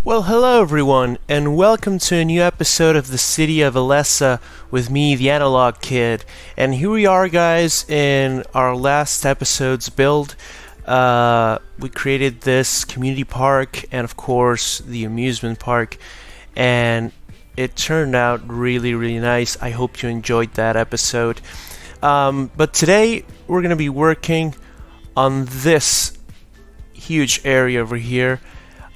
Well, hello everyone, and welcome to a new episode of the City of Alessa with me, the Analog Kid. And here we are, guys, in our last episode's build. We created this community park and, of course, the amusement park, and it turned out really, really nice. I hope you enjoyed that episode. But today, we're going to be working on this huge area over here.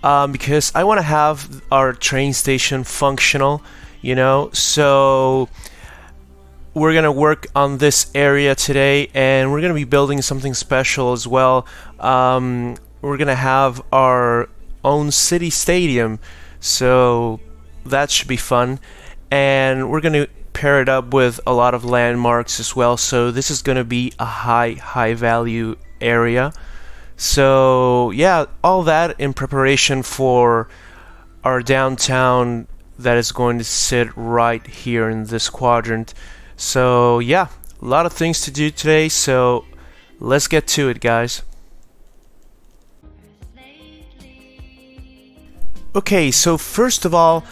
Because I want to have our train station functional, you know, so we're going to work on this area today, and we're going to be building something special as well. We're going to have our own city stadium, so that should be fun, and we're going to pair it up with a lot of landmarks as well, so this is going to be a high value area. So yeah, all that in preparation for our downtown that is going to sit right here in this quadrant. So yeah, a lot of things to do today, so let's get to it, guys. Okay, so first of all,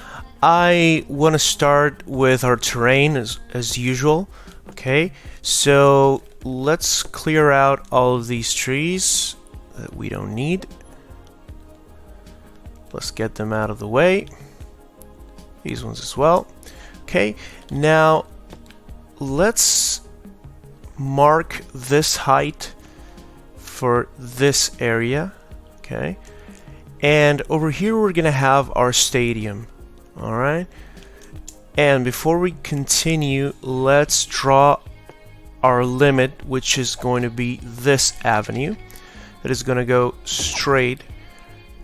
I want to start with our terrain as usual. Okay, so let's clear out all of these trees that we don't need. Let's get them out of the way. These ones as well. Okay, now let's mark this height for this area. Okay, and over here we're gonna have our stadium. All right, and before we continue, let's draw our limit, which is going to be this avenue. That is going to go straight,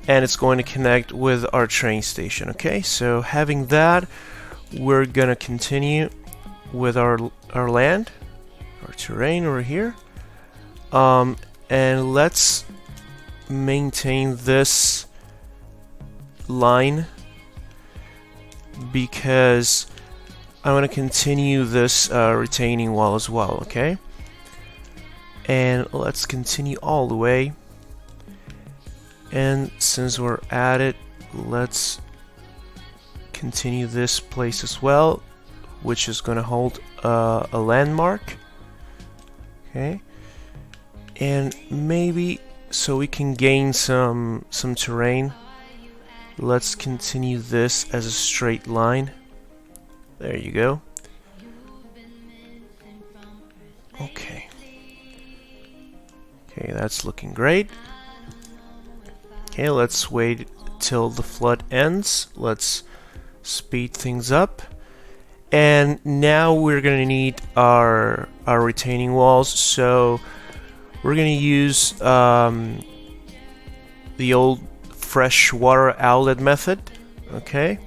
and it's going to connect with our train station. Okay, so having that, we're going to continue with our land, our terrain over here, and let's maintain this line because I want to continue this retaining wall as well. Okay. And let's continue all the way, and since we're at it, let's continue this place as well, which is going to hold a landmark. Okay, and maybe so we can gain some terrain, let's continue this as a straight line. There you go. Okay. Okay, that's looking great. Okay, let's wait till the flood ends. Let's speed things up. And now we're going to need our retaining walls. So we're going to use the old fresh water outlet method. Okay.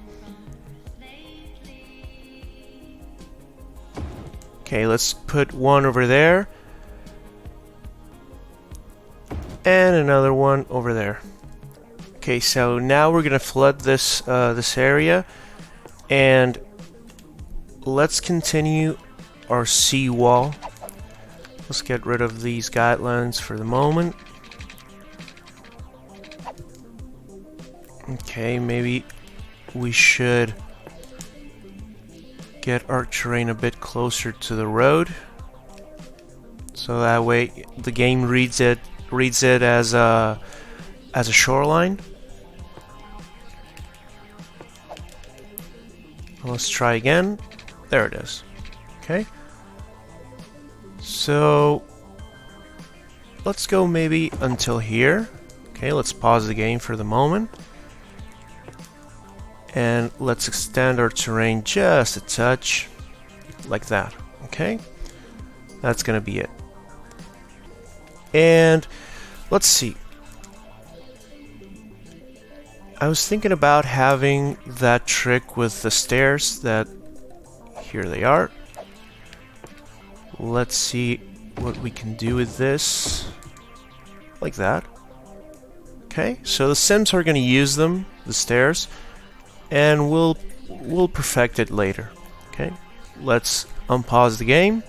Okay, let's put one over there. And another one over there. Okay, so now we're gonna flood this this area, and let's continue our seawall. Let's get rid of these guidelines for the moment. Okay, maybe we should get our terrain a bit closer to the road, so that way the game reads it as a shoreline. Let's try again. There it is. Okay. So let's go maybe until here. Okay, let's pause the game for the moment. And let's extend our terrain just a touch, like that. Okay? That's gonna be it. And let's see. I was thinking about having that trick with the stairs that here they are. Let's see what we can do with this. Like that. Okay, so the Sims are gonna use them, the stairs, and we'll perfect it later. Okay, let's unpause the game.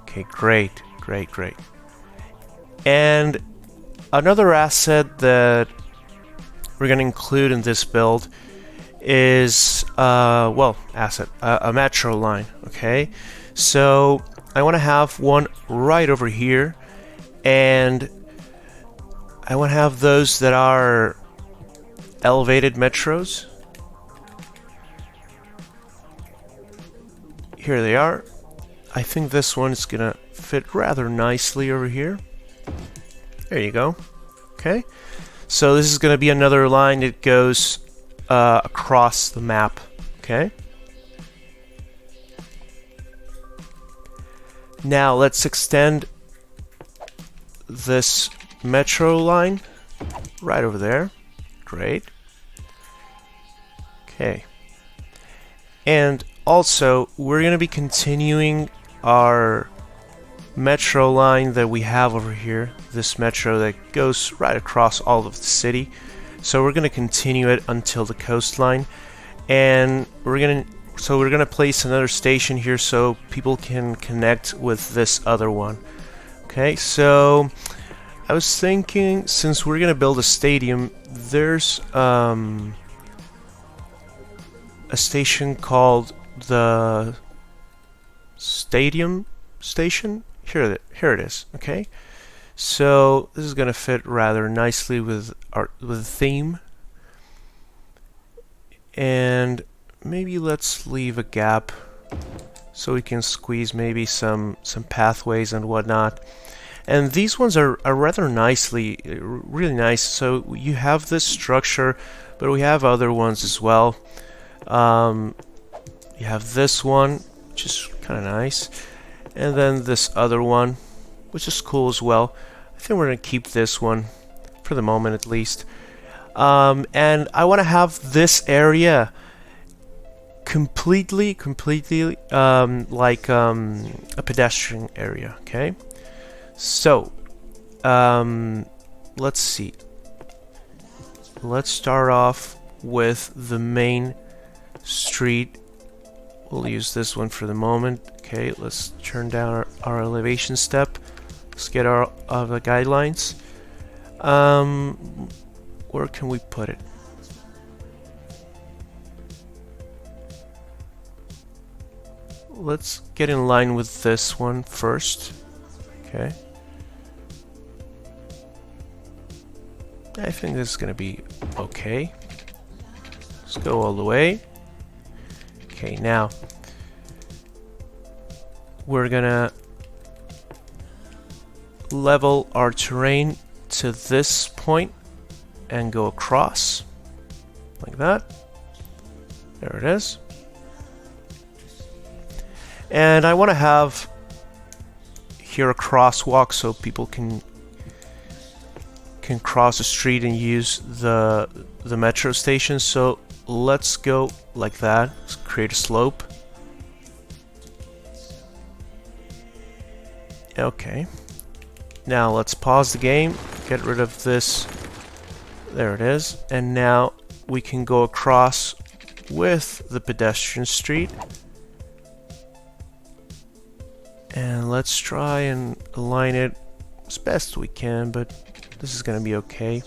Okay, great. And another asset that we're going to include in this build is, a metro line, okay? So I want to have one right over here, and I want to have those that are elevated metros. Here they are. I think this one is gonna fit rather nicely over here. There you go. Okay, so this is gonna be another line that goes across the map. Okay. Now let's extend this metro line right over there. Great. Okay. And also, we're gonna be continuing our metro line that we have over here, this metro that goes right across all of the city. So we're going to continue it until the coastline, and we're going to place another station here so people can connect with this other one. Okay, so I was thinking, since we're going to build a stadium, there's a station called the Stadium Station. Here it is. Okay, so this is gonna fit rather nicely with the theme, and maybe let's leave a gap so we can squeeze maybe some pathways and whatnot. And these ones are rather really nice. So you have this structure, but we have other ones as well. You have this one, which is kind of nice, and then this other one, which is cool as well. I think we're gonna keep this one for the moment, at least. And I want to have this area completely like a pedestrian area. Okay, so let's see. Let's start off with the main street. We'll use this one for the moment. Okay, let's turn down our elevation step. Let's get our the guidelines. Where can we put it? Let's get in line with this one first. Okay. I think this is gonna be okay. Let's go all the way. Okay, now we're gonna level our terrain to this point and go across like that. There it is. And I want to have here a crosswalk so people can cross the street and use the metro station. So let's go like that. Let's create a slope. Okay. Now let's pause the game, get rid of this. There it is. And now we can go across with the pedestrian street. And let's try and align it as best we can, but this is gonna be okay.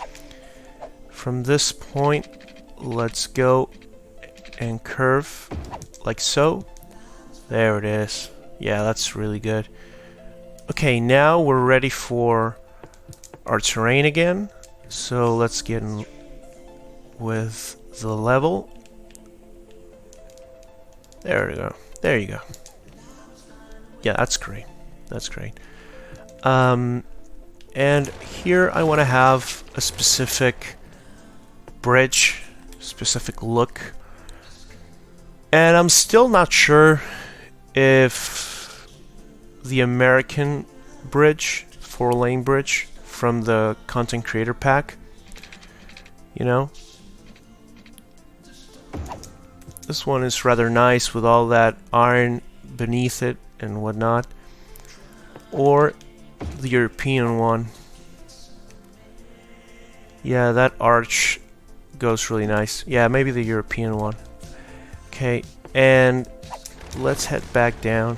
From this point, let's go and curve like so. There it is. Yeah, that's really good. Okay, now we're ready for our terrain again. So let's get in with the level. There we go. There you go. Yeah, that's great. That's great. And here I want to have a specific bridge, specific look. And I'm still not sure if the American bridge, 4-lane bridge from the content creator pack, you know, this one is rather nice with all that iron beneath it and whatnot, or the European one. Yeah, that arch goes really nice. Yeah, maybe the European one. Okay, and let's head back down.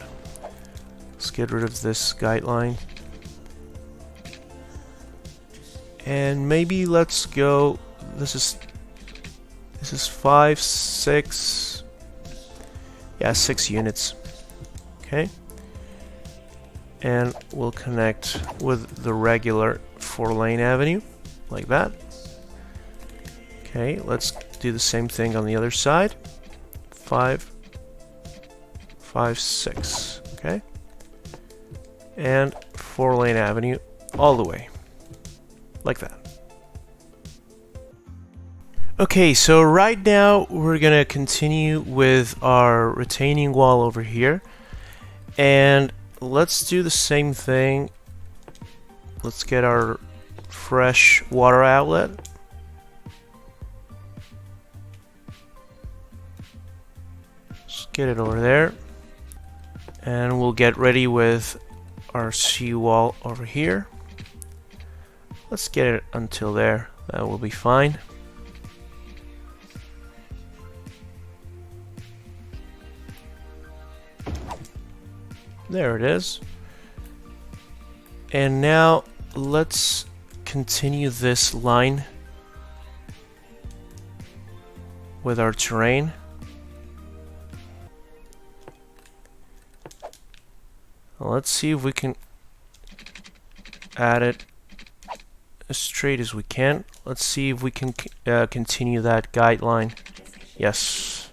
Let's get rid of this guideline. And maybe let's go, this is 5, 6, yeah, 6 units. Okay. And we'll connect with the regular 4-lane avenue, like that. Okay, let's do the same thing on the other side. 5, 5, 6, okay? And 4-lane avenue all the way, like that. Okay, so right now we're gonna continue with our retaining wall over here, and let's do the same thing. Let's get our fresh water outlet. Let's get it over there, and we'll get ready with our seawall over here. Let's get it until there. That will be fine. There it is. And now let's continue this line with our terrain. Let's see if we can add it as straight as we can. Let's see if we can continue that guideline. Yes.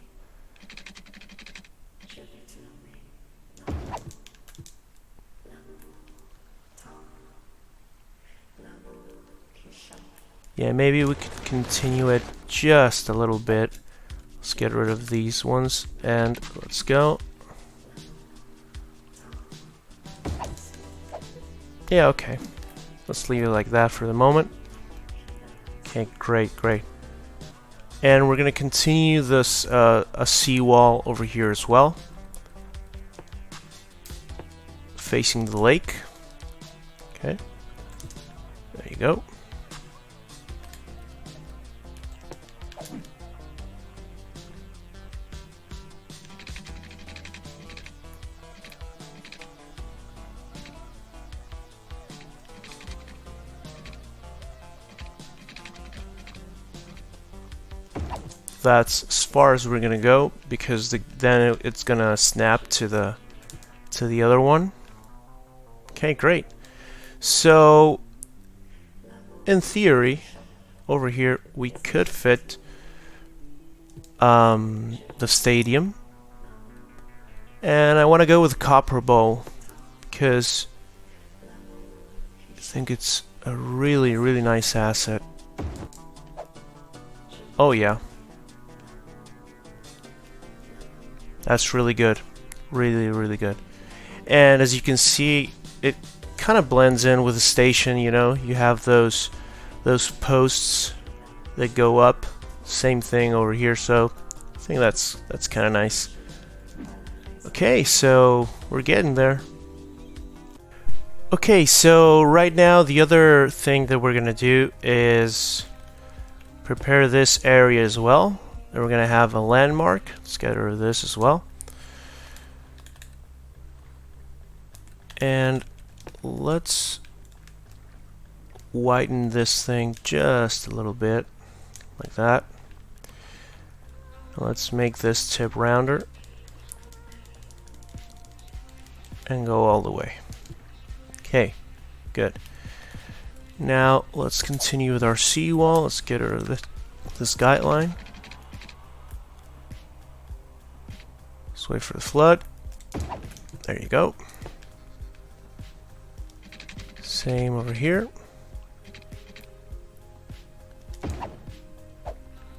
Yeah, maybe we could continue it just a little bit. Let's get rid of these ones and let's go. Yeah, okay. Let's leave it like that for the moment. Okay, great, great. And we're gonna continue this a seawall over here as well, facing the lake. Okay, there you go. That's as far as we're gonna go, because then it's gonna snap to the other one. Okay, great. So in theory, over here we could fit the stadium, and I want to go with copper bowl because I think it's a really, really nice asset. Oh yeah. That's really good. Really, really good. And as you can see, it kind of blends in with the station, you know. You have those posts that go up. Same thing over here, so I think that's kind of nice. Okay, so we're getting there. Okay, so right now the other thing that we're gonna do is prepare this area as well. Then we're going to have a landmark. Let's get rid of this as well. And let's whiten this thing just a little bit, like that. Let's make this tip rounder and go all the way. Okay, good. Now let's continue with our seawall. Let's get rid of this guideline. Let's wait for the flood. There you go. Same over here.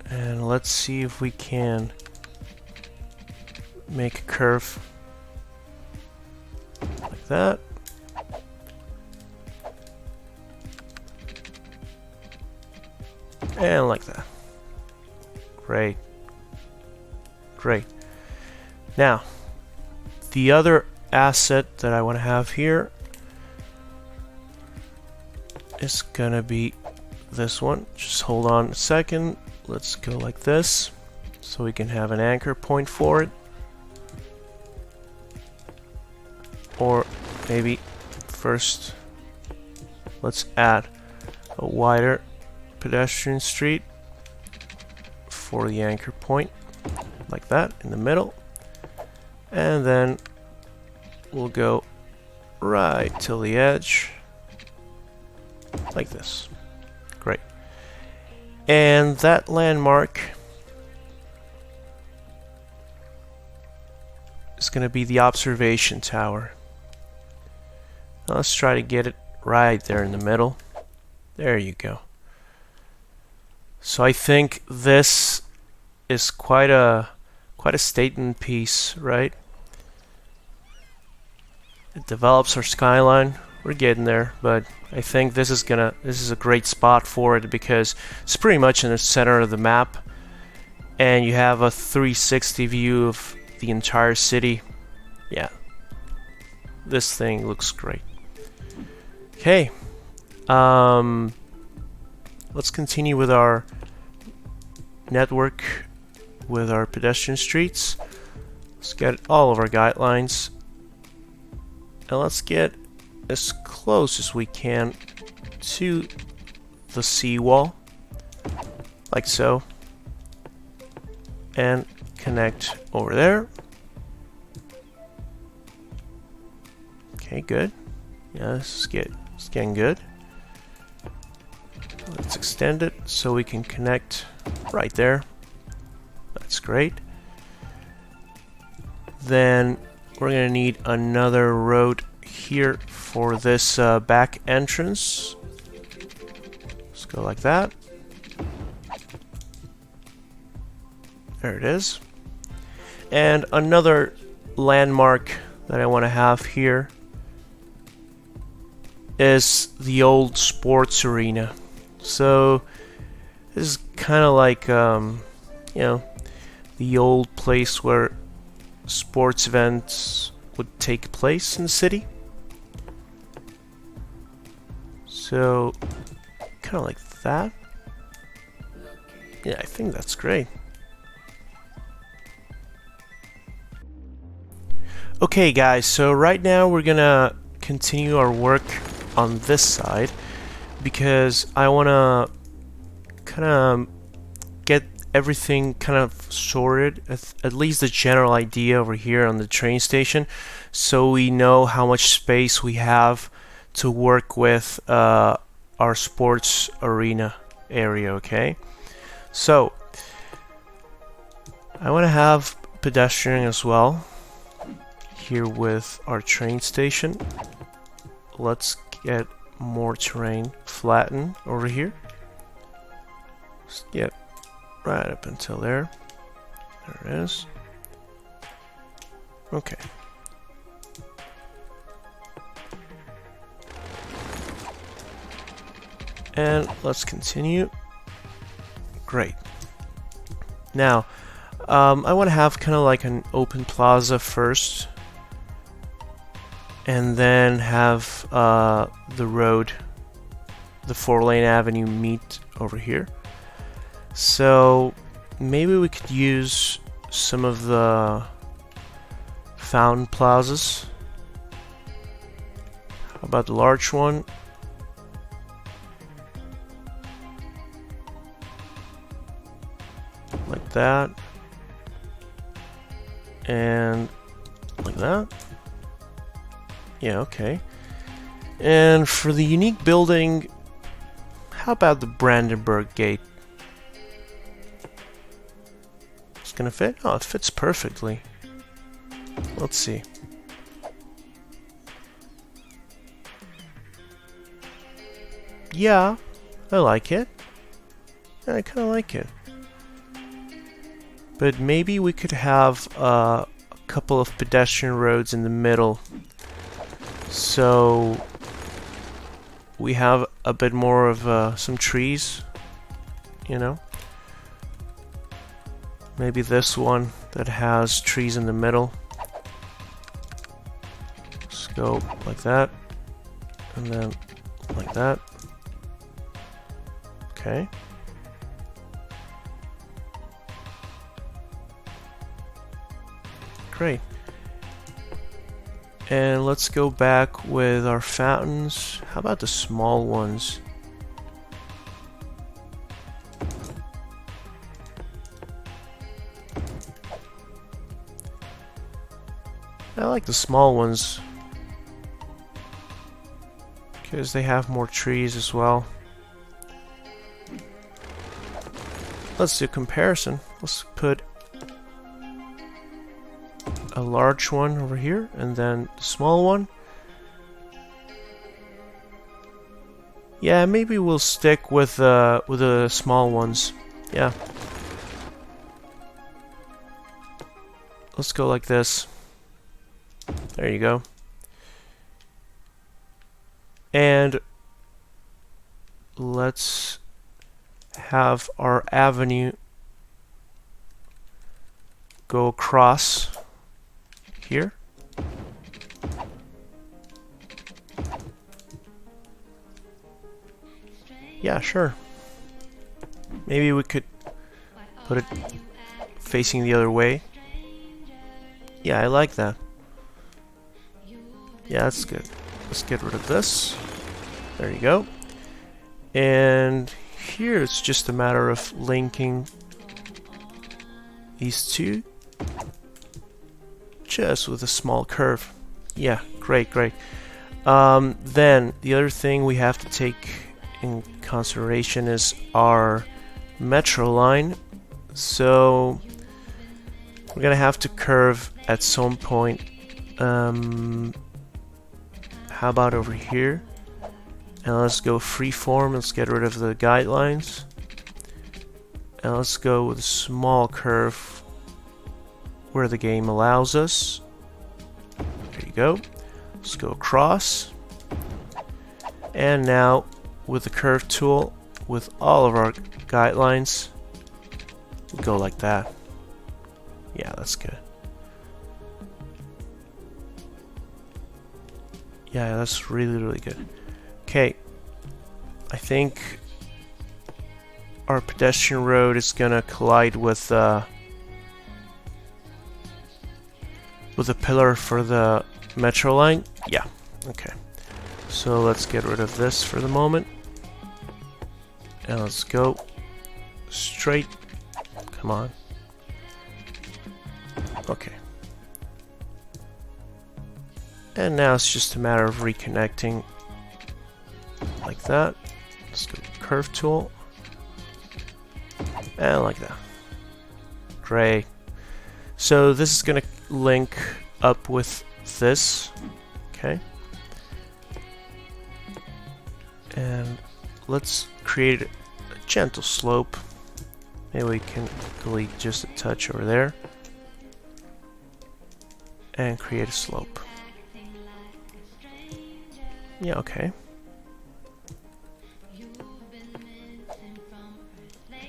And let's see if we can make a curve like that. And like that. Great. Great. Now, the other asset that I want to have here is gonna be this one. Just hold on a second. Let's go like this so we can have an anchor point for it. Or maybe first let's add a wider pedestrian street for the anchor point, like that, in the middle. And then we'll go right till the edge, like this. Great. And that landmark is going to be the observation tower. Now let's try to get it right there in the middle. There you go. So I think this is quite a statement piece, right? It develops our skyline. We're getting there, but I think this is a great spot for it because it's pretty much in the center of the map, and you have a 360 view of the entire city. Yeah, this thing looks great. Okay, let's continue with our network with our pedestrian streets. Let's get all of our guidelines, and let's get as close as we can to the seawall, like so, and connect over there. Okay, good. Yeah, this is getting good. Let's extend it so we can connect right there. That's great. Then we're gonna need another road here for this back entrance. Let's go like that. There it is. And another landmark that I want to have here is the old sports arena. So this is kind of like you know, the old place where sports events would take place in the city. So kind of like that. Yeah, I think that's great. Okay guys, so right now we're gonna continue our work on this side because I wanna kind of get everything kind of sorted, at least the general idea over here on the train station, so we know how much space we have to work with our sports arena area. Okay, so I want to have pedestrian as well here with our train station. Let's get more terrain flattened over here. Yep, right up until there. There it is. Okay. And let's continue. Great. Now, I want to have kind of like an open plaza first, and then have the road, the 4-lane avenue meet over here. So maybe we could use some of the fountain plazas. How about the large one? Like that. And like that. Yeah, okay. And for the unique building, how about the Brandenburg Gate? It's gonna fit? Oh, it fits perfectly. Let's see. Yeah, I like it. I kind of like it. But maybe we could have a couple of pedestrian roads in the middle. So we have a bit more of some trees, you know? Maybe this one that has trees in the middle. Let's go like that. And then like that. Okay. Great. And let's go back with our fountains. How about the small ones? I like the small ones because they have more trees as well. Let's do a comparison. Let's put a large one over here and then the small one. Yeah, maybe we'll stick with the small ones. Yeah. Let's go like this. There you go. And let's have our avenue go across here. Yeah, sure. Maybe we could put it facing the other way. Yeah, I like that. Yeah, that's good. Let's get rid of this. There you go. And here it's just a matter of linking these two just with a small curve. Yeah, great, great. Then the other thing we have to take in consideration is our metro line. So we're gonna have to curve at some point. How about over here? And let's go freeform. Let's get rid of the guidelines. And let's go with a small curve where the game allows us. There you go. Let's go across. And now with the curve tool, with all of our guidelines, we'll go like that. Yeah, that's good. Yeah, that's really, really good. Okay, I think our pedestrian road is gonna collide with the pillar for the metro line. Yeah, okay. So let's get rid of this for the moment. And let's go straight. Come on. Okay. And now it's just a matter of reconnecting like that. Let's go curve tool. And like that. Great. So this is going to link up with this. Okay. And let's create a gentle slope. Maybe we can delete just a touch over there. And create a slope. Yeah, okay.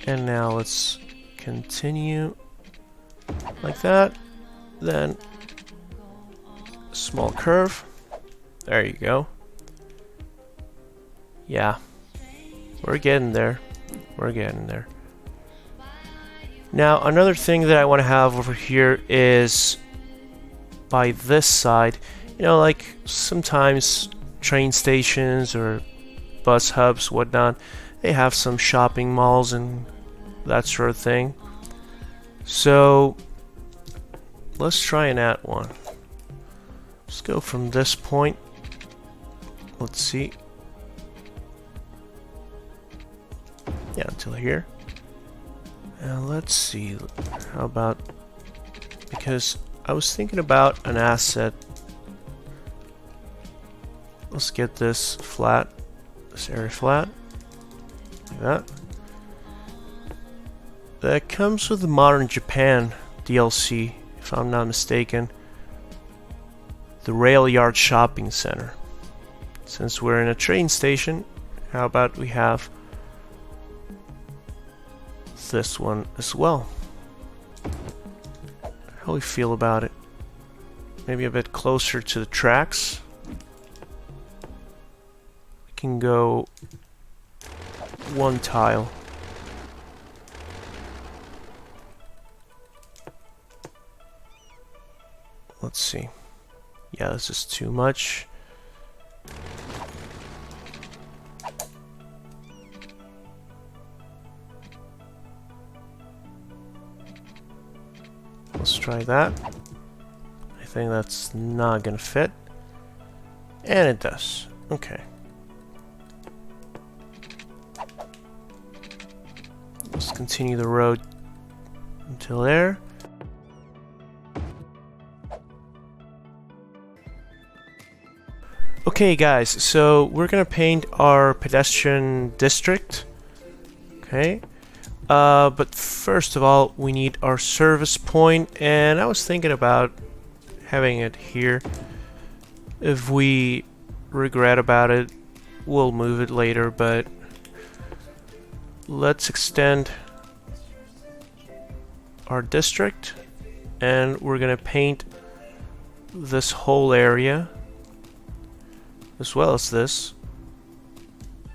And now let's continue like that. Then small curve. There you go. Yeah. We're getting there. We're getting there. Now another thing that I want to have over here is by this side, you know, like sometimes train stations or bus hubs, whatnot, they have some shopping malls and that sort of thing. So let's try and add one. Let's go from this point. Let's see. Yeah, until here. And let's see. How about, because I was thinking about an asset. Let's get this flat this area flat. Like that. That comes with the Modern Japan DLC, if I'm not mistaken. The Rail Yard Shopping Center. Since we're in a train station, how about we have this one as well? How do we feel about it? Maybe a bit closer to the tracks. We can go one tile. Let's see. Yeah, this is too much. Let's try that. I think that's not gonna fit. And it does. Okay. Let's continue the road until there. Okay guys, so we're gonna paint our pedestrian district. Okay. But first of all, we need our service point, and I was thinking about having it here. If we regret about it, we'll move it later, but let's extend our district, and we're gonna paint this whole area as well as this,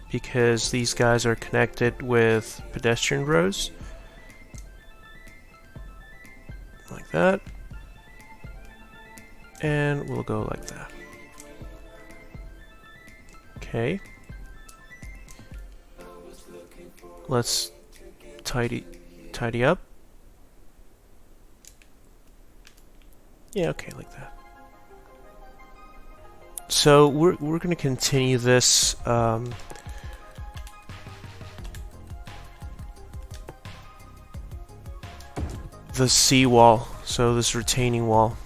because these guys are connected with pedestrian roads. Like that. And we'll go like that. Okay. Let's tidy up. Yeah, okay, like that. So we're going to continue this the seawall, so this retaining wall.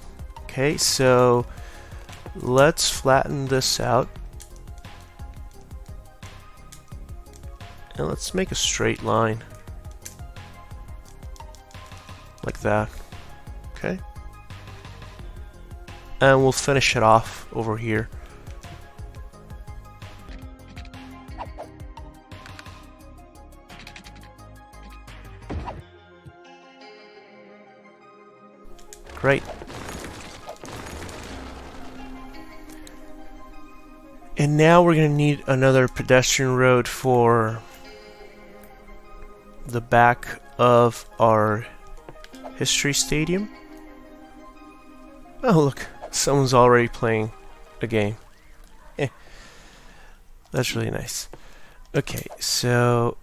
Okay, so let's flatten this out. And let's make a straight line. Like that. Okay. And we'll finish it off over here. Great. And now we're going to need another pedestrian road for the back of our history stadium. Oh look, someone's already playing a game. That's really nice. Okay, so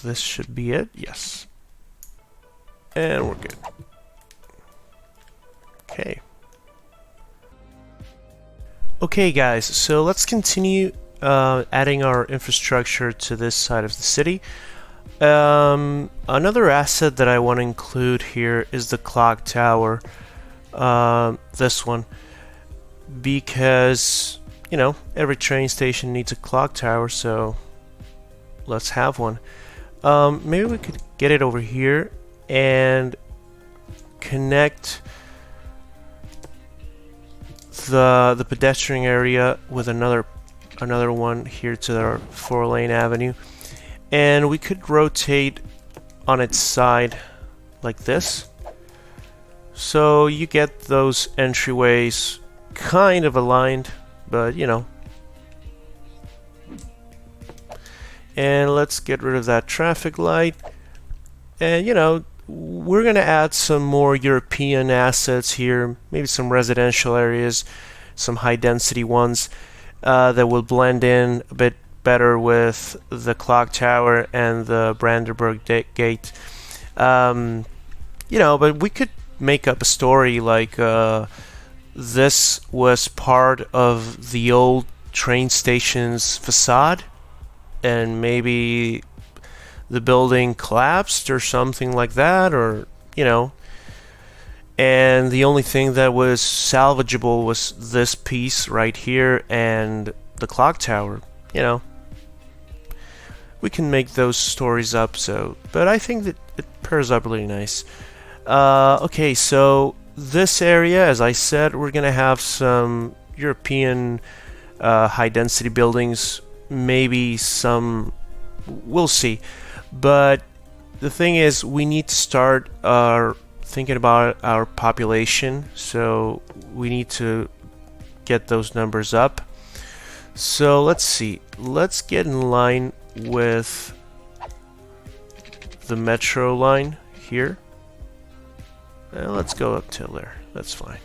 this should be it. Yes. And we're good. Okay. Okay guys, so let's continue adding our infrastructure to this side of the city. Another asset that I want to include here is the clock tower. This one. Because, you know, every train station needs a clock tower, so let's have one. Maybe we could get it over here and connect the pedestrian area with another one here to our 4-lane avenue, and we could rotate on its side like this, so you get those entryways kind of aligned, but you know. And let's get rid of that traffic light, and you know, we're gonna add some more European assets here, maybe some residential areas, some high density ones that will blend in a bit better with the clock tower and the Brandenburg Gate. You know, but we could make up a story like this was part of the old train station's facade, and maybe the building collapsed or something like that, or you know, and the only thing that was salvageable was this piece right here and the clock tower, you know, we can make those stories up. So, but I think that it pairs up really nice. Okay, so this area, as I said, we're gonna have some European high density buildings, maybe some, we'll see. But the thing is, we need to start thinking about our population, so we need to get those numbers up. So let's see, let's get in line with the metro line here. Let's go up till there. That's fine.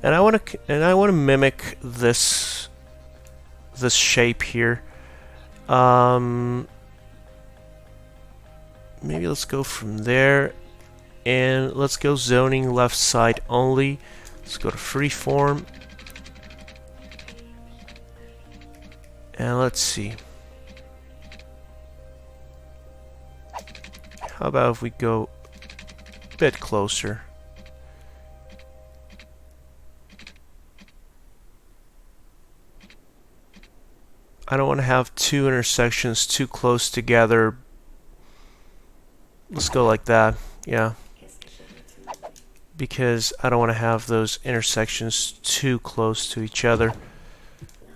And I want to mimic this shape here. Maybe let's go from there, and let's go zoning left side only. Let's go to freeform, and let's see. How about if we go a bit closer? I don't want to have two intersections too close together. Let's go like that, yeah. Because I don't want to have those intersections too close to each other.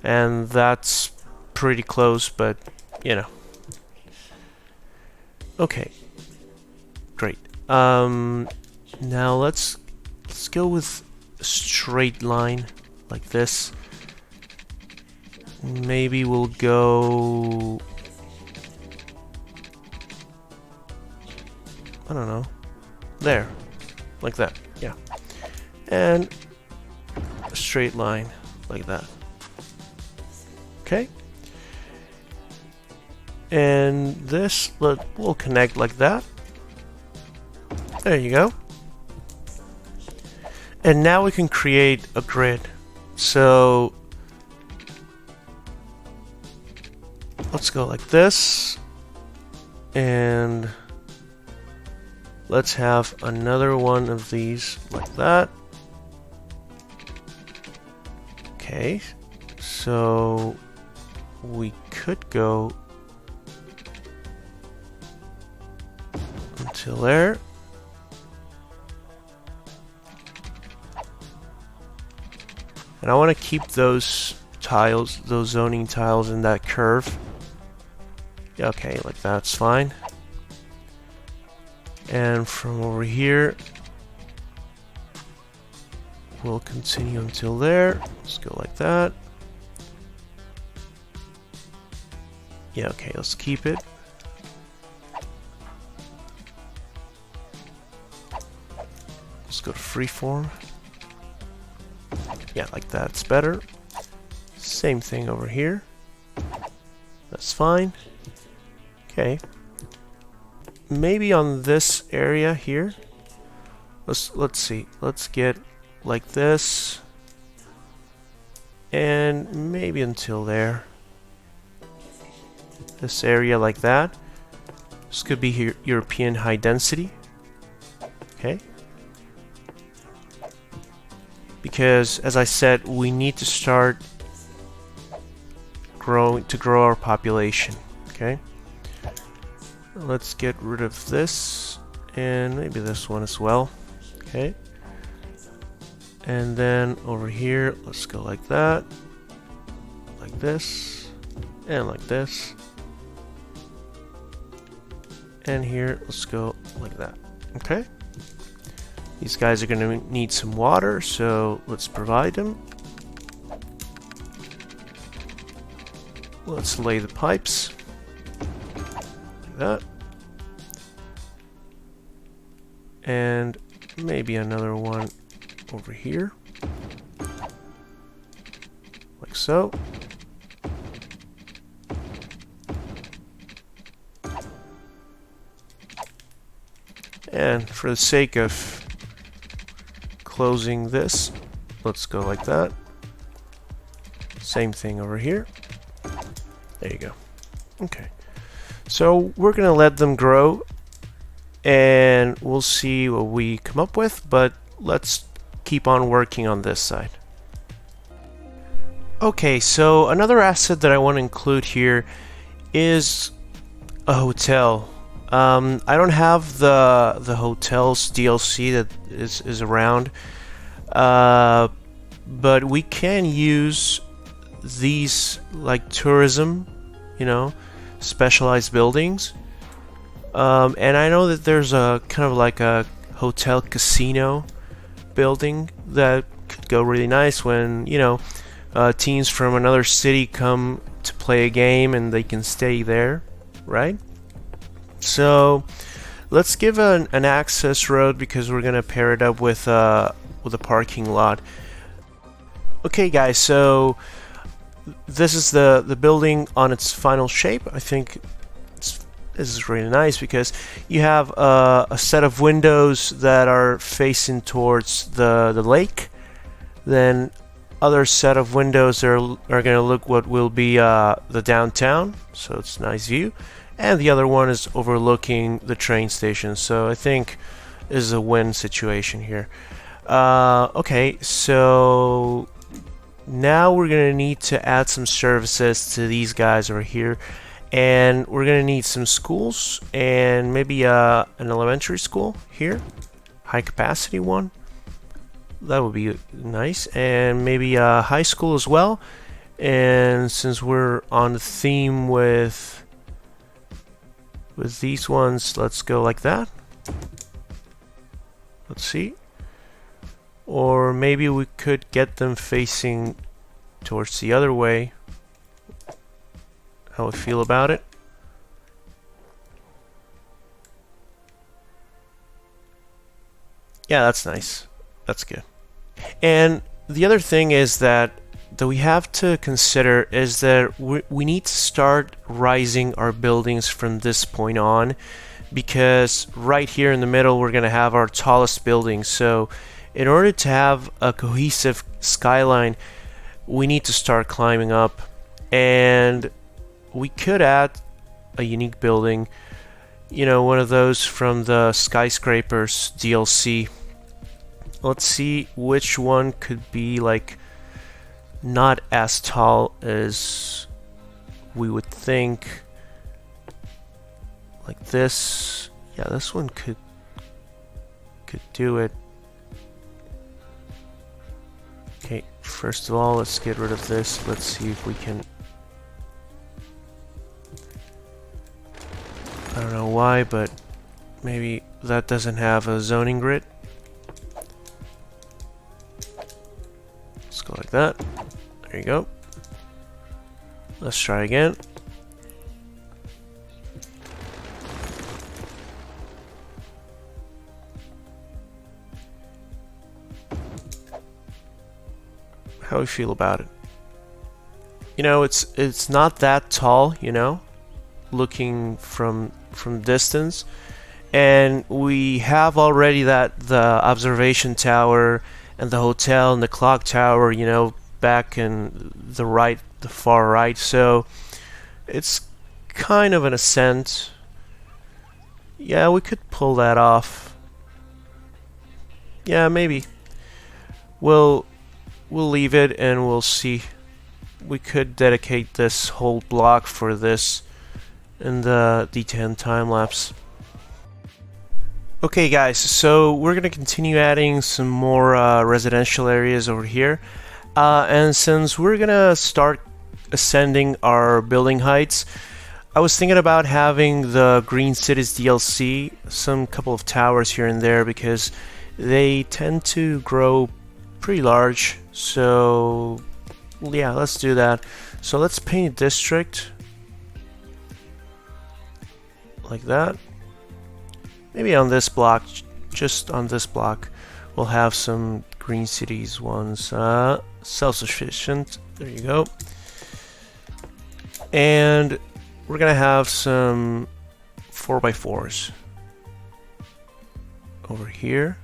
And that's pretty close, but you know. Okay. Great. Now let's go with a straight line like this. Maybe we'll go, I don't know, there, like that, yeah. And a straight line like that. Okay. And this will connect like that. There you go. And now we can create a grid. So let's go like this, and let's have another one of these like that. Okay, so we could go until there. And I want to keep those tiles, those zoning tiles in that curve. Okay, like that's fine. And from over here, we'll continue until there. Let's go like that. Yeah, okay, let's keep it. Let's go to freeform. Yeah, like that's better. Same thing over here. That's fine. Okay. Maybe on this area here. Let's see. Let's get like this. And maybe until there. This area like that. This could be here, European high density. Okay. Because as I said, we need to start grow our population. Okay. Let's get rid of this, and maybe this one as well. Okay. And then over here, let's go like that, like this, and like this. And here, let's go like that. Okay. These guys are going to need some water, so let's provide them. Let's lay the pipes. Like that. And maybe another one over here. Like so. And for the sake of closing this, let's go like that. Same thing over here. There you go. Okay. So we're gonna let them grow, and we'll see what we come up with, but let's keep on working on this side. Okay, so another asset that I want to include here is a hotel. I don't have the hotels DLC that is around, uh, but we can use these like tourism, you know, specialized buildings. And I know that there's a kind of like a hotel casino building that could go really nice when, teams from another city come to play a game and they can stay there, right? So let's give an access road because we're gonna pair it up with a parking lot. Okay, guys, so this is the building on its final shape. I think this is really nice because you have a set of windows that are facing towards the lake. Then other set of windows are going to look what will be the downtown, so it's a nice view. And the other one is overlooking the train station, so I think this is a win situation here. Okay, so now we're going to need to add some services to these guys over here. And we're going to need some schools and maybe an elementary school here. High capacity one. That would be nice. And maybe a high school as well. And since we're on the theme with these ones, let's go like that. Let's see. Or maybe we could get them facing towards the other way. How I feel about it. Yeah, that's nice. That's good. And the other thing is that we have to consider is that we need to start rising our buildings from this point on, because right here in the middle we're going to have our tallest building. So in order to have a cohesive skyline, we need to start climbing up, and we could add a unique building, one of those from the Skyscrapers DLC. Let's see which one could be like not as tall as we would think. Like this. Yeah, this one could do it. Okay, first of all, let's get rid of this. Let's see if we can. I don't know why, but maybe that doesn't have a zoning grid. Let's go like that. There you go. Let's try again. How do you feel about it? It's not that tall, looking from distance, and we have already the observation tower and the hotel and the clock tower, back in the far right, so it's kind of an ascent. Yeah, we could pull that off. Yeah, maybe we'll leave it and we'll see. We could dedicate this whole block for this in the D10 time-lapse. Okay guys, so we're going to continue adding some more residential areas over here. And since we're going to start ascending our building heights, I was thinking about having the Green Cities DLC, some couple of towers here and there, because they tend to grow pretty large. So yeah, let's do that. So let's paint a district like that. Maybe on this block, just on this block, we'll have some Green Cities ones. Self-sufficient. There you go. And we're gonna have some 4x4s over here.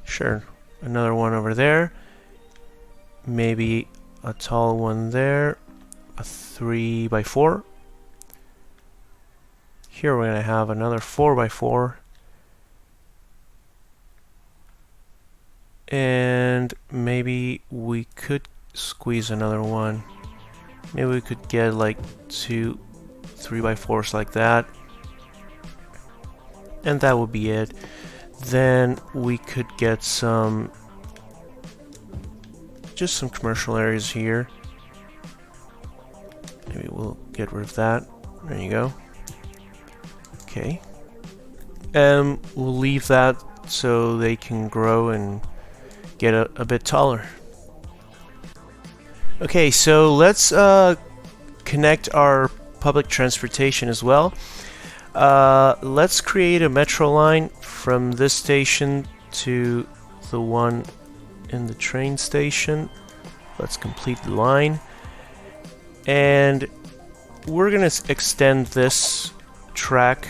Sure, another one over there. Maybe a tall one there. A 3x4. Here we're going to have another 4x4. And maybe we could squeeze another one. Maybe we could get like 2 3x4s like that. And that would be it. Then we could get just some commercial areas here. Maybe we'll get rid of that. There you go. Okay. And we'll leave that so they can grow and get a bit taller. Okay, so let's connect our public transportation as well. Let's create a metro line from this station to the one in the train station. Let's complete the line. And we're gonna extend this track,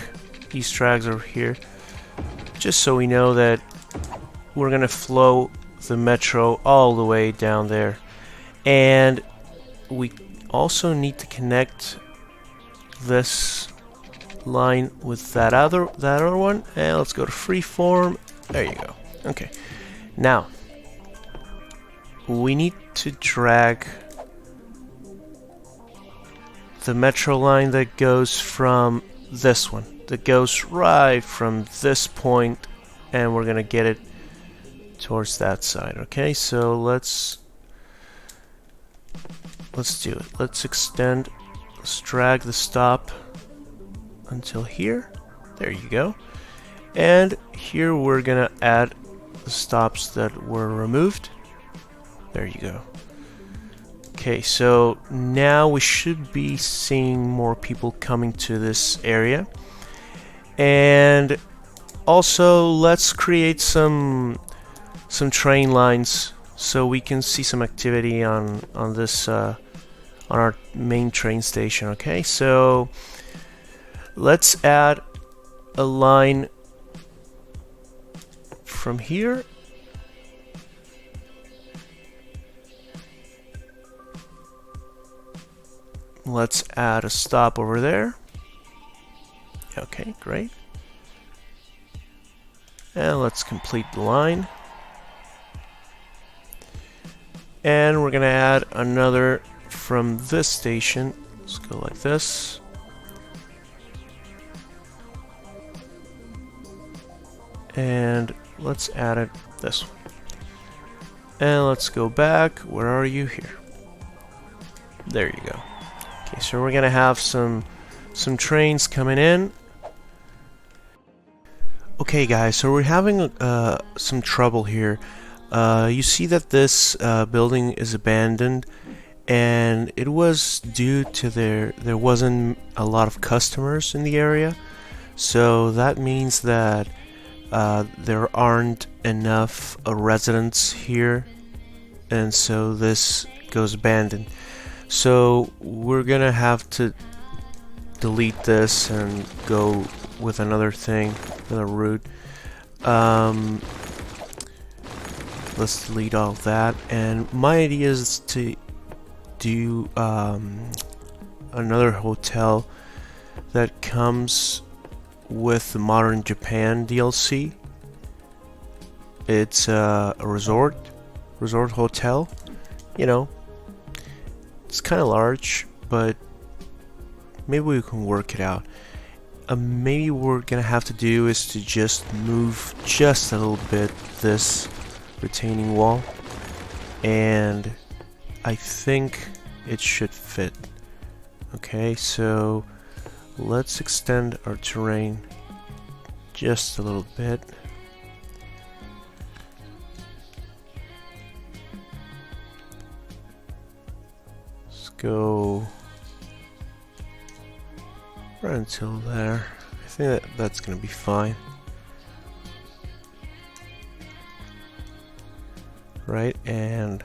these tracks over here, just so we know that we're gonna flow the metro all the way down there. And we also need to connect this line with that other one. And let's go to freeform. There you go. Okay. Now we need to drag the metro line that goes from this one, that goes right from this point, and we're gonna get it towards that side. Okay, so let's do it. Let's extend, let's drag the stop until here. There you go. And here we're gonna add the stops that were removed. There you go. Okay, so now we should be seeing more people coming to this area. And also let's create some train lines so we can see some activity on this on our main train station. Okay, so let's add a line from here. Let's add a stop over there. Okay, great. And let's complete the line. And we're gonna add another from this station. Let's go like this. And let's add it this one. And let's go back. Where are you? Here. There you go. Okay, so we're gonna have some trains coming in. Okay guys, so we're having some trouble here. You see that this building is abandoned, and it was due to there wasn't a lot of customers in the area. So that means that there aren't enough residents here, and so this goes abandoned. So we're gonna have to delete this and go with another thing, another route. Let's delete all of that, and my idea is to do another hotel that comes with the Modern Japan DLC. It's a resort hotel. You know, it's kind of large, but maybe we can work it out. Maybe what we're gonna have to do is to just move just a little bit this retaining wall, and I think it should fit. Okay, so let's extend our terrain just a little bit. Let's go right until there. I think that's gonna be fine. Right, and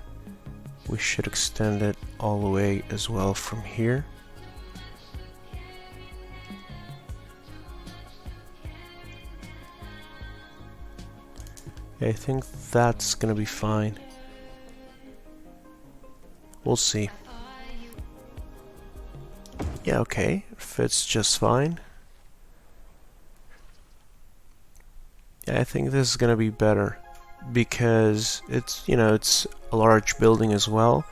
we should extend it all the way as well from here. I think that's gonna be fine. We'll see. Yeah, okay, fits just fine. Yeah, I think this is gonna be better. because it's, you know, it's a large building as well,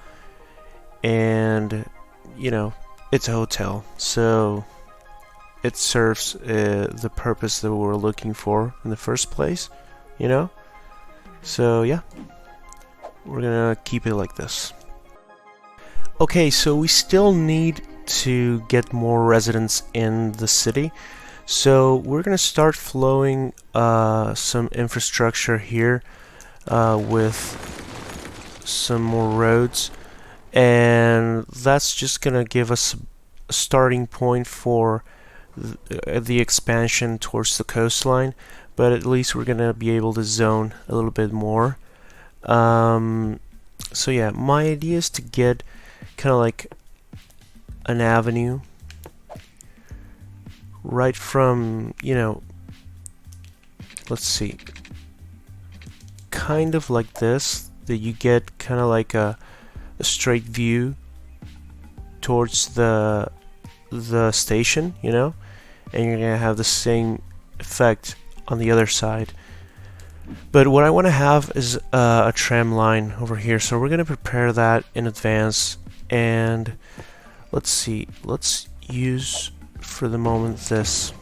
and you know, it's a hotel, so it serves the purpose that we're looking for in the first place, you know. So yeah, we're gonna keep it like this. Okay, so we still need to get more residents in the city, so we're gonna start flowing some infrastructure here with some more roads, and that's just gonna give us a starting point for the expansion towards the coastline, but at least we're gonna be able to zone a little bit more. So yeah, my idea is to get kind of like an avenue right from, you know, let's see, kind of like this, that you get kind of like a straight view towards the station, you know, and you're gonna have the same effect on the other side. But what I want to have is a tram line over here, so we're gonna prepare that in advance. And let's see, let's use for the moment this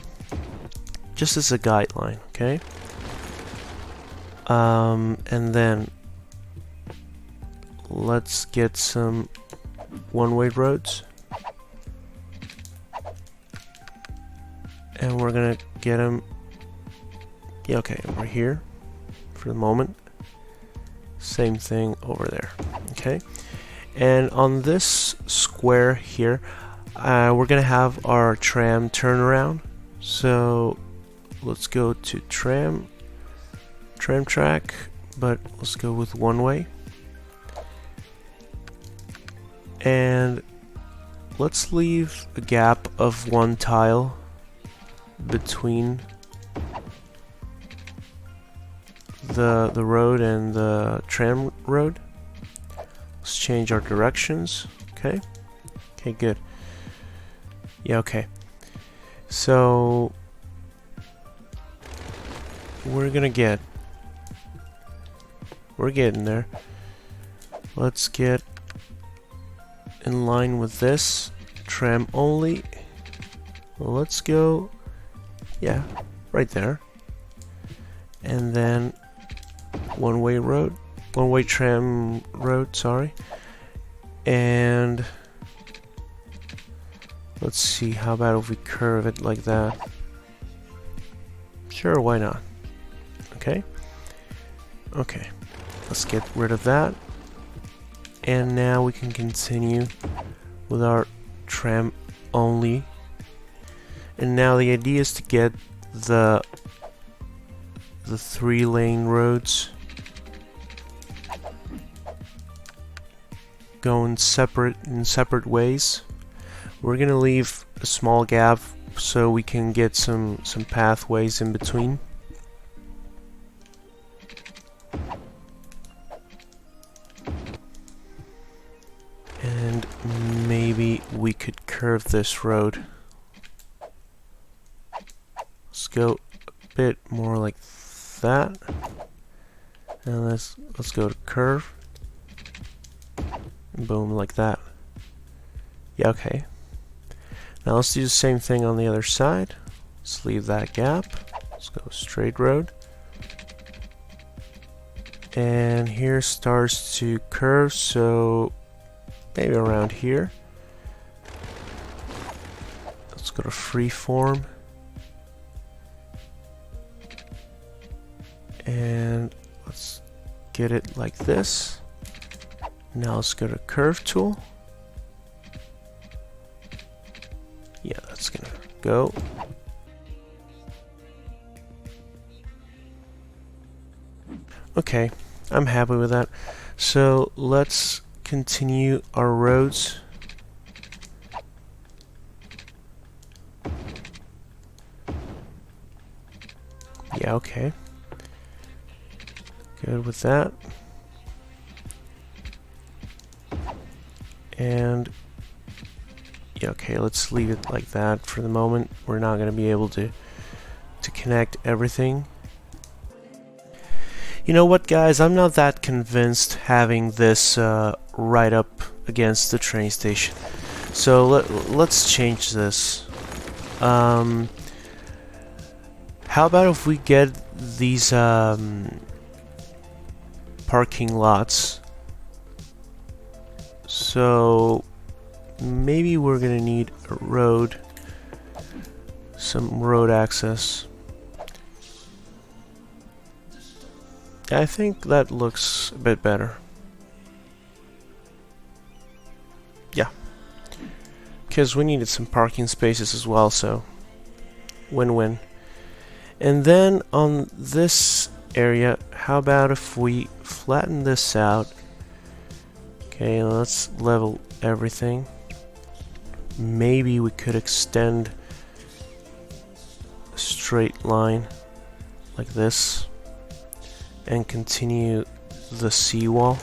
just as a guideline, okay? And then let's get some one-way roads, and we're gonna get them, yeah, okay, over here for the moment. Same thing over there, okay? And on this square here, we're gonna have our tram turnaround. So let's go to tram track, but let's go with one way. And let's leave a gap of one tile between the road and the tram road. Let's change our directions. Okay, good. Yeah, okay. So we're getting there. Let's get in line with this tram only. Well, let's go, yeah, right there. And then one-way tram road, sorry. And let's see, how about if we curve it like that? Sure, why not? Okay, let's get rid of that, and now we can continue with our tram only. And now the idea is to get the 3-lane roads going in separate ways. We're gonna leave a small gap so we can get some pathways in between. And maybe we could curve this road. Let's go a bit more like that. And let's go to curve. And boom, like that. Yeah, okay. Now let's do the same thing on the other side. Let's leave that gap. Let's go straight road. And here starts to curve, so maybe around here. Let's go to freeform. And let's get it like this. Now let's go to curve tool. Yeah, that's gonna go. Okay, I'm happy with that. So let's continue our roads. Yeah, okay. Good with that. And yeah, okay, let's leave it like that for the moment. We're not going to be able to connect everything. You know what, guys? I'm not that convinced having this right up against the train station. So let's change this. How about if we get these parking lots? So maybe we're gonna need a road, some road access. I think that looks a bit better. Yeah, because we needed some parking spaces as well, so win-win. And then on this area, how about if we flatten this out? Okay, let's level everything. Maybe we could extend a straight line like this and continue the seawall.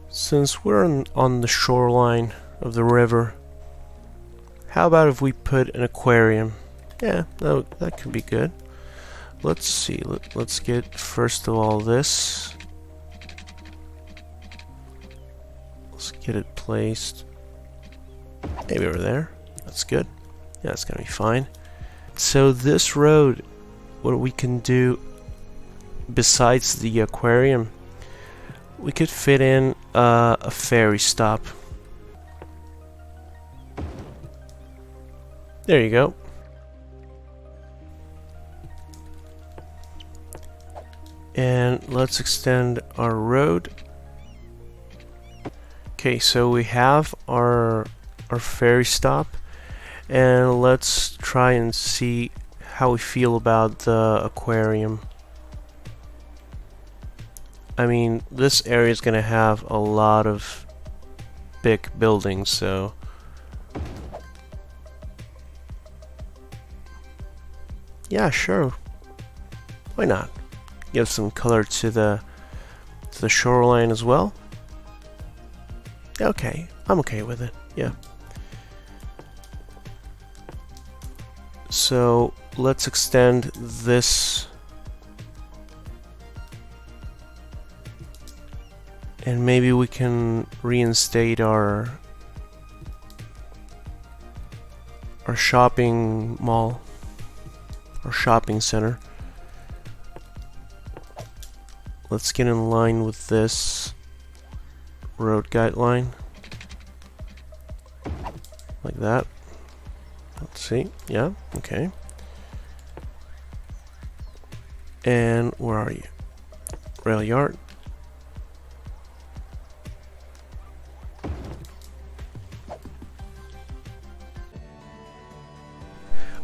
Since we're on the shoreline of the river, how about if we put an aquarium? Yeah, that could be good. Let's see, let's get first of all this. Let's get it placed maybe over there. That's good. Yeah, that's gonna be fine. So this road, what we can do besides the aquarium, we could fit in a ferry stop. There you go. And let's extend our road. Okay, so we have our ferry stop, and let's try and see how we feel about the aquarium. I mean, this area is gonna have a lot of big buildings, so yeah, sure. Why not? Give some color to the shoreline as well. Okay, I'm okay with it. Yeah. So let's extend this, and maybe we can reinstate our shopping mall, or shopping center. Let's get in line with this road guideline, like that. Let's see. Yeah, okay. And where are you? Rail yard.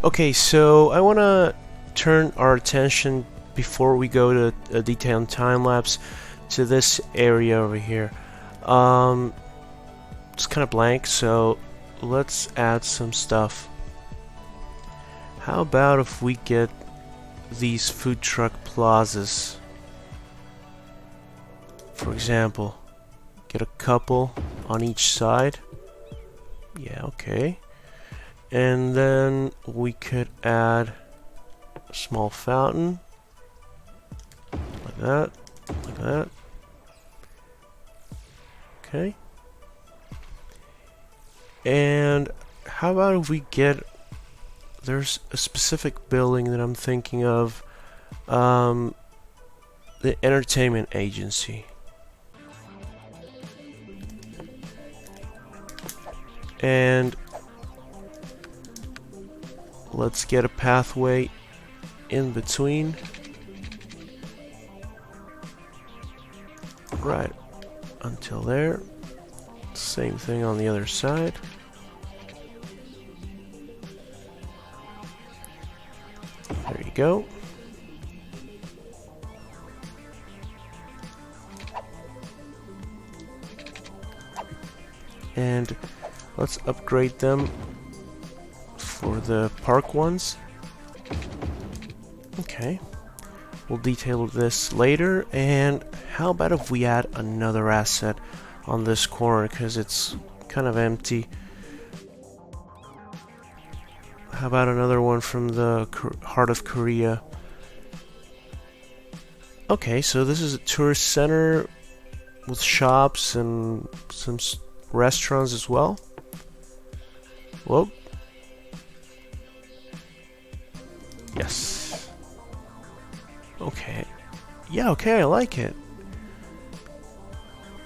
Okay, so I want to turn our attention, before we go to a detailed time lapse, to this area over here. It's kind of blank, so let's add some stuff. How about if we get these food truck plazas? For example, get a couple on each side. Yeah, okay. And then we could add a small fountain, like that, like that. Okay. And how about if we get, there's a specific building that I'm thinking of, the entertainment agency. And let's get a pathway in between. Right until there. Same thing on the other side. There you go. And let's upgrade them for the park ones. Okay. We'll detail this later. And how about if we add another asset on this corner, because it's kind of empty. How about another one from the heart of Korea? Okay, so this is a tourist center with shops and some restaurants as well. Whoa. Yes. Okay. Yeah, okay, I like it.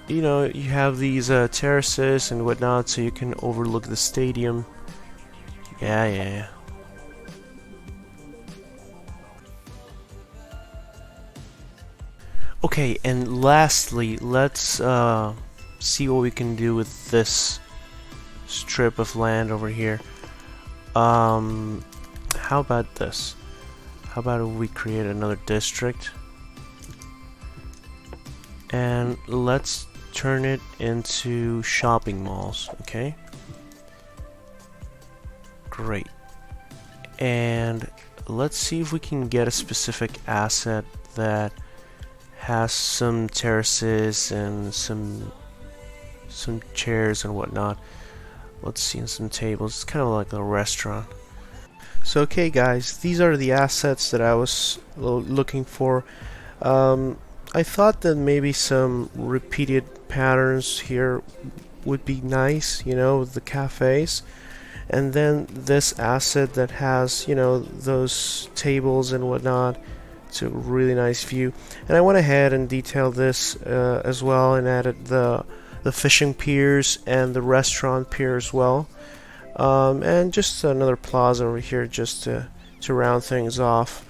You know, you have these terraces and whatnot, so you can overlook the stadium. Yeah. Okay, and lastly, let's see what we can do with this strip of land over here. How about this? How about if we create another district? And let's turn it into shopping malls, okay? Great. And let's see if we can get a specific asset that has some terraces and some chairs and whatnot. Let's see, and some tables. It's kind of like a restaurant. So okay guys, these are the assets that I was looking for. I thought that maybe some repeated patterns here would be nice, you know, the cafes. And then this asset that has, you know, those tables and whatnot. It's a really nice view. And I went ahead and detailed this as well, and added the fishing piers and the restaurant pier as well. And just another plaza over here just to round things off.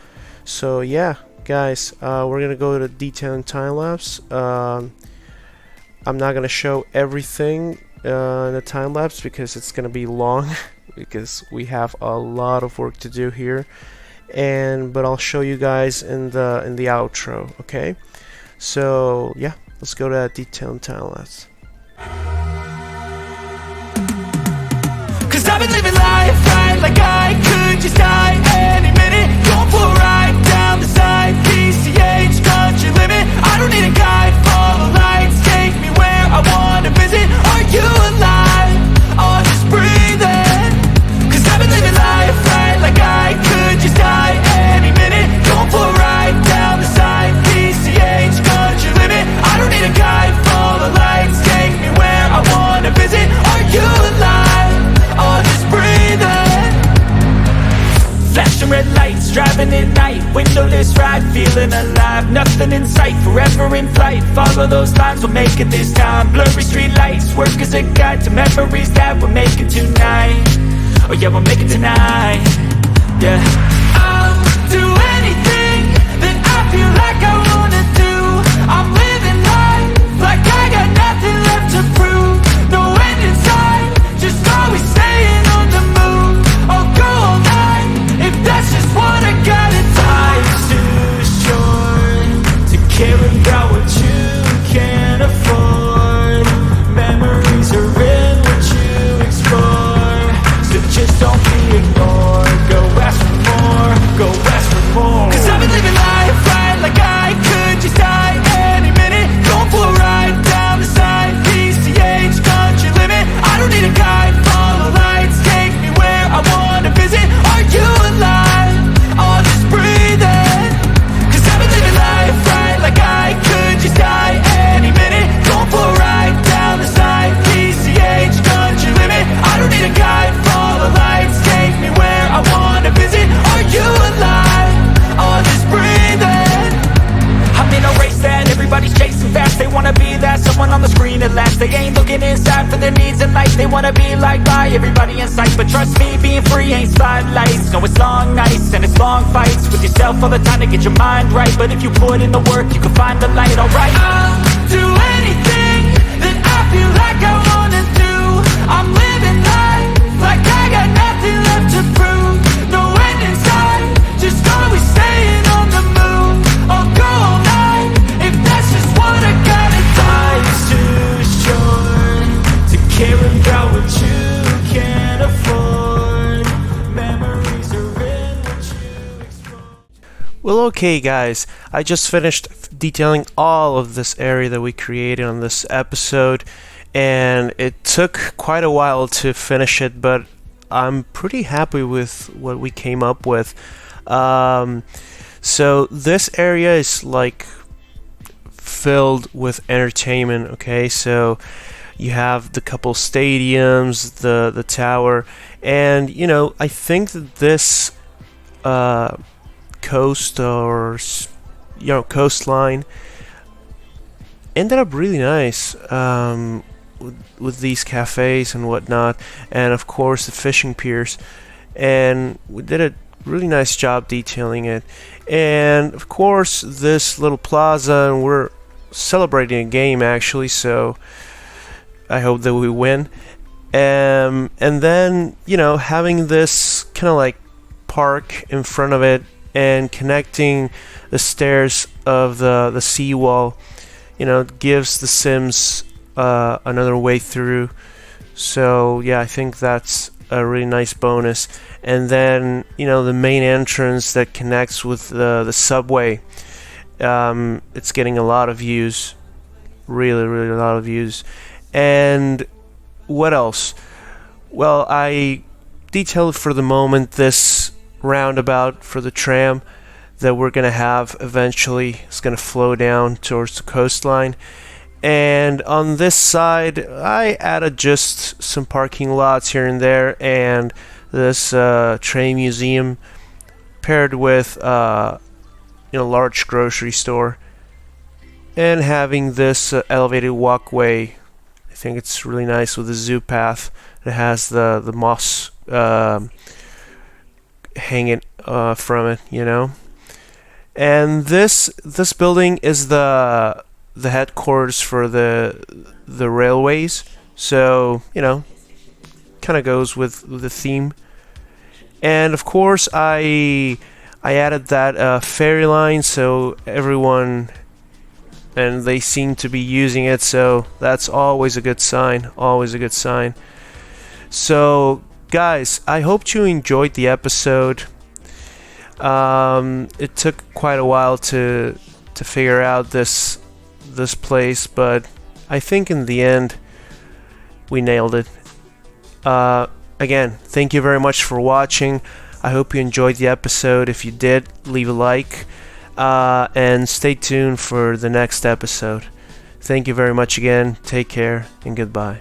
So yeah, guys, we're gonna go to detail and time-lapse. I'm not gonna show everything in the time-lapse because it's gonna be long because we have a lot of work to do here. But I'll show you guys in the outro, okay? So yeah, let's go to that detail and time-lapse. Cause I've been living life right like I could just die any minute. Going for a ride down the side, PCH country limit. I don't need a guide, follow lights, take me where I wanna visit. Are you alive? Or just breathing? Cause I've been living life right like I could just die any minute. Going for a ride down the side, PCH country limit. I don't need a guide, follow lights, take me where I wanna visit. Are you alive? Or just breathing? Flashing red lights, driving at night, windowless ride, feeling alive. Nothing in sight, forever in flight. Follow those lines, we'll make it this time. Blurry street lights, work as a guide to memories that we're making tonight. Oh yeah, we'll make it tonight. Yeah. I'll do anything that I feel like I wanna do. I'm living life like I got nothing left to prove. No end in sight, just always staying on the move. I'll go all night if that's just what I gotta do. Life's too short to care about what you can't afford. Memories are in what you explore, so just don't be ignored. Go ask for more, go ask for more. Cause I've been living life right like I could just die any minute. Going for a ride down the side, PCH country limit. I don't need a guide, follow lights, take me where I wanna visit. Are you alive? Or just breathing? Cause I've been living life right like I could just die any minute. Going for a ride down the side, PCH country limit. I don't need a guide, follow lights, take me where I wanna visit. Are you alive? Or just breathing? I'm in a race that everybody's chasing fast. They wanna be that someone on the screen at last. They ain't looking inside for their needs in life. They wanna be liked by everybody in sight. But trust me, being free ain't spotlights. No, it's long nights and it's long fights with yourself all the time to get your mind right. But if you put in the work, you can find the light, alright? I'll do anything that I feel like I wanna do. I'm living life like I got nothing left to prove. No end in sight, just always staying on the move. I'll go all night if that's just what I gotta do. Life's too short to care about what you can't afford. Memories are in what you explore. Well, okay guys, I just finished detailing all of this area that we created on this episode, and it took quite a while to finish it, but I'm pretty happy with what we came up with. So this area is like filled with entertainment. Okay, so you have the couple stadiums, the tower, and I think that this coast or coastline ended up really nice, with these cafes and whatnot, and of course the fishing piers, and we did a really nice job detailing it. And of course this little plaza, and we're celebrating a game actually, so I hope that we win. And then having this kind of like park in front of it, and connecting the stairs of the seawall, gives the Sims another way through. So yeah, I think that's a really nice bonus. And then the main entrance that connects with the subway, it's getting a lot of views, really a lot of views. And what else? Well, I detailed for the moment this roundabout for the tram that we're gonna have eventually. It's gonna flow down towards the coastline. And on this side, I added just some parking lots here and there, and this train museum paired with large grocery store, and having this elevated walkway. I think it's really nice with the zoo path that has the moss hanging from it, And this building is the headquarters for the railways, so kind of goes with the theme. And of course I added that ferry line, so everyone, and they seem to be using it, so that's always a good sign, So guys, I hope you enjoyed the episode. It took quite a while to figure out this place, but I think in the end we nailed it. Again, thank you very much for watching. I hope you enjoyed the episode. If you did, leave a like, and stay tuned for the next episode. Thank you very much again. Take care and goodbye.